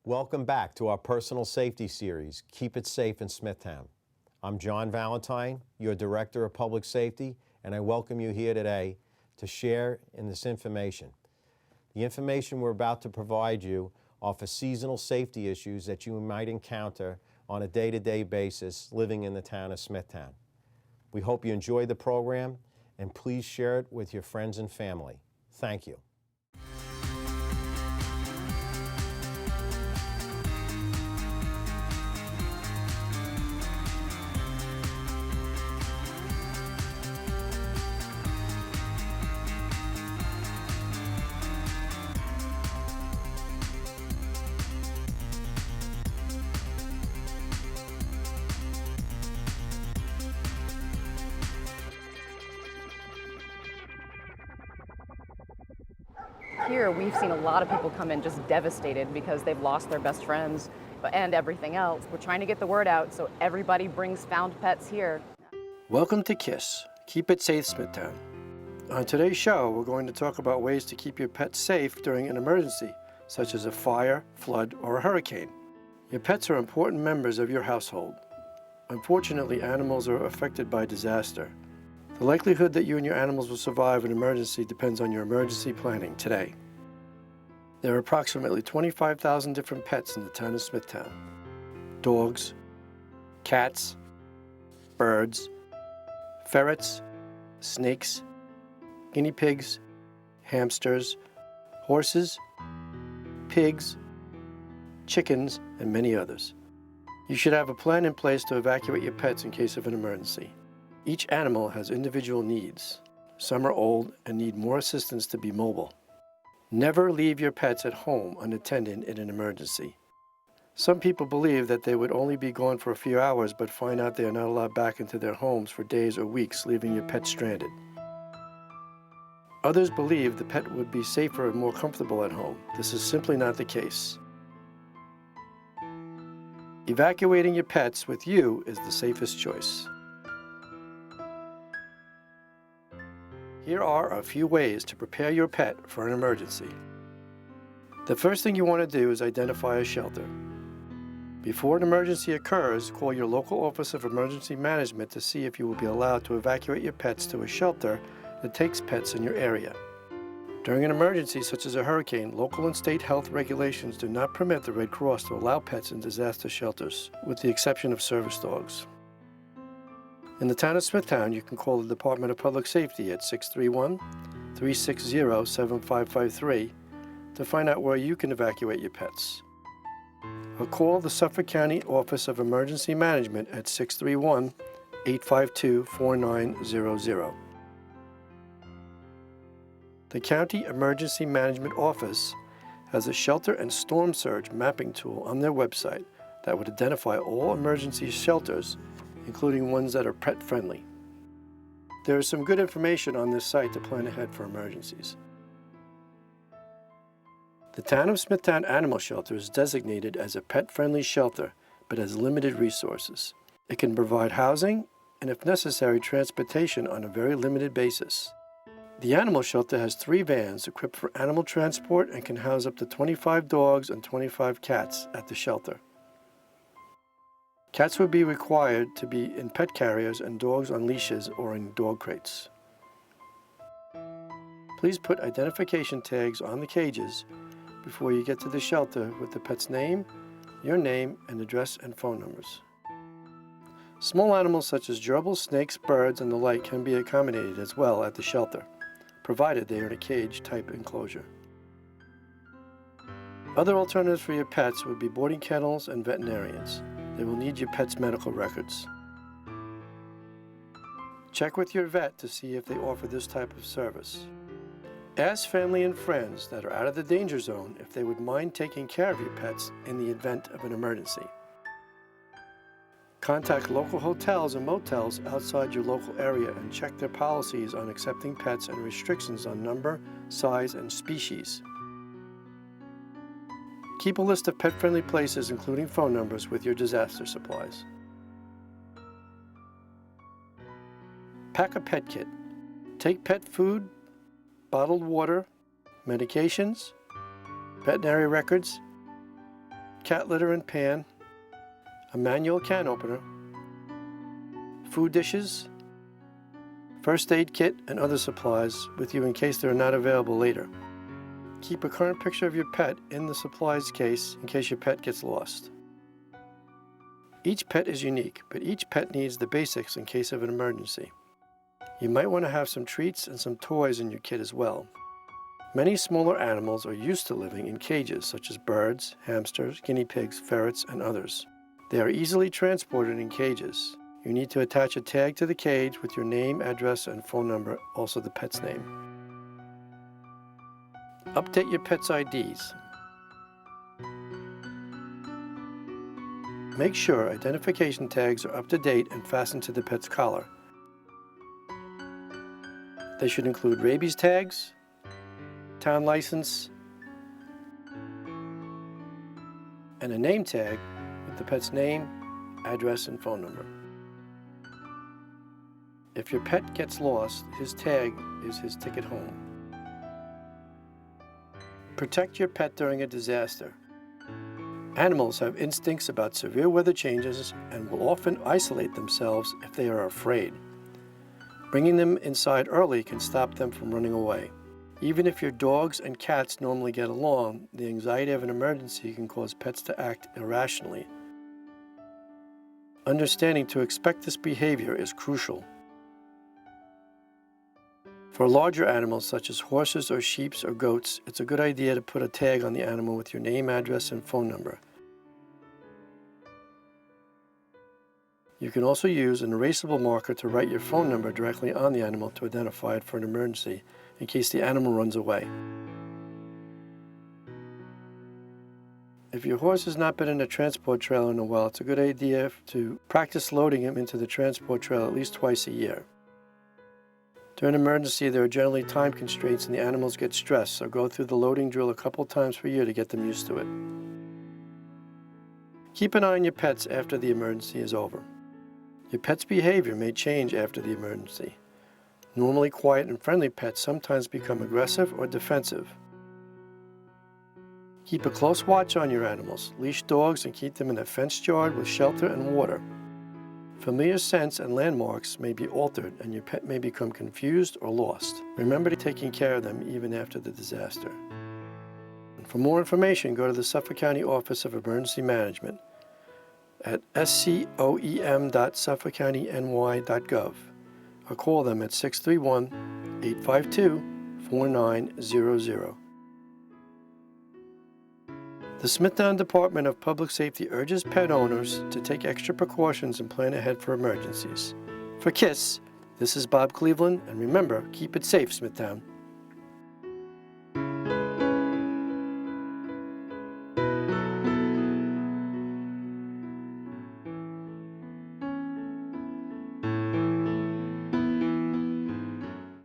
Welcome back to our personal safety series, Keep It Safe in Smithtown. I'm John Valentine, your Director of Public Safety, and I welcome you here today to share in this information. The information we're about to provide you are for seasonal safety issues that you might encounter on a day-to-day basis living in the town of Smithtown. We hope you enjoy the program, and please share it with your friends and family. Thank you. Here, we've seen a lot of people come in just devastated because they've lost their best friends and everything else. We're trying to get the word out so everybody brings found pets here. Welcome to KISS, Keep It Safe Smithtown. On today's show, we're going to talk about ways to keep your pets safe during an emergency, such as a fire, flood, or a hurricane. Your pets are important members of your household. Unfortunately, animals are affected by disaster. The likelihood that you and your animals will survive an emergency depends on your emergency planning today. There are approximately 25,000 different pets in the town of Smithtown. Dogs, cats, birds, ferrets, snakes, guinea pigs, hamsters, horses, pigs, chickens, and many others. You should have a plan in place to evacuate your pets in case of an emergency. Each animal has individual needs. Some are old and need more assistance to be mobile. Never leave your pets at home unattended in an emergency. Some people believe that they would only be gone for a few hours but find out they are not allowed back into their homes for days or weeks, leaving your pet stranded. Others believe the pet would be safer and more comfortable at home. This is simply not the case. Evacuating your pets with you is the safest choice. Here are a few ways to prepare your pet for an emergency. The first thing you want to do is identify a shelter. Before an emergency occurs, call your local Office of Emergency Management to see if you will be allowed to evacuate your pets to a shelter that takes pets in your area. During an emergency such as a hurricane, local and state health regulations do not permit the Red Cross to allow pets in disaster shelters, with the exception of service dogs. In the town of Smithtown, you can call the Department of Public Safety at 631-360-7553 to find out where you can evacuate your pets. Or call the Suffolk County Office of Emergency Management at 631-852-4900. The County Emergency Management Office has a shelter and storm surge mapping tool on their website that would identify all emergency shelters, including ones that are pet-friendly. There is some good information on this site to plan ahead for emergencies. The Town of Smithtown Animal Shelter is designated as a pet-friendly shelter, but has limited resources. It can provide housing and, if necessary, transportation on a very limited basis. The animal shelter has 3 vans equipped for animal transport and can house up to 25 dogs and 25 cats at the shelter. Cats would be required to be in pet carriers and dogs on leashes or in dog crates. Please put identification tags on the cages before you get to the shelter with the pet's name, your name, and address and phone numbers. Small animals such as gerbils, snakes, birds, and the like can be accommodated as well at the shelter, provided they are in a cage-type enclosure. Other alternatives for your pets would be boarding kennels and veterinarians. They will need your pet's medical records. Check with your vet to see if they offer this type of service. Ask family and friends that are out of the danger zone if they would mind taking care of your pets in the event of an emergency. Contact local hotels and motels outside your local area and check their policies on accepting pets and restrictions on number, size, and species. Keep a list of pet-friendly places, including phone numbers, with your disaster supplies. Pack a pet kit. Take pet food, bottled water, medications, veterinary records, cat litter and pan, a manual can opener, food dishes, first aid kit, and other supplies with you in case they are not available later. Keep a current picture of your pet in the supplies case in case your pet gets lost. Each pet is unique, but each pet needs the basics in case of an emergency. You might want to have some treats and some toys in your kit as well. Many smaller animals are used to living in cages, such as birds, hamsters, guinea pigs, ferrets, and others. They are easily transported in cages. You need to attach a tag to the cage with your name, address, and phone number, also the pet's name. Update your pet's IDs. Make sure identification tags are up to date and fastened to the pet's collar. They should include rabies tags, town license, and a name tag with the pet's name, address, and phone number. If your pet gets lost, his tag is his ticket home. Protect your pet during a disaster. Animals have instincts about severe weather changes and will often isolate themselves if they are afraid. Bringing them inside early can stop them from running away. Even if your dogs and cats normally get along, the anxiety of an emergency can cause pets to act irrationally. Understanding to expect this behavior is crucial. For larger animals such as horses or sheep or goats, it's a good idea to put a tag on the animal with your name, address, and phone number. You can also use an erasable marker to write your phone number directly on the animal to identify it for an emergency in case the animal runs away. If your horse has not been in a transport trailer in a while, it's a good idea to practice loading him into the transport trailer at least twice a year. During an emergency, there are generally time constraints and the animals get stressed, so go through the loading drill a couple times per year to get them used to it. Keep an eye on your pets after the emergency is over. Your pet's behavior may change after the emergency. Normally quiet and friendly pets sometimes become aggressive or defensive. Keep a close watch on your animals. Leash dogs and keep them in a fenced yard with shelter and water. Familiar scents and landmarks may be altered and your pet may become confused or lost. Remember to taking care of them even after the disaster. And for more information, go to the Suffolk County Office of Emergency Management at scoem.suffolkcountiny.gov or call them at 631-852-4900. The Smithtown Department of Public Safety urges pet owners to take extra precautions and plan ahead for emergencies. For KISS, this is Bob Cleveland, and remember, keep it safe, Smithtown.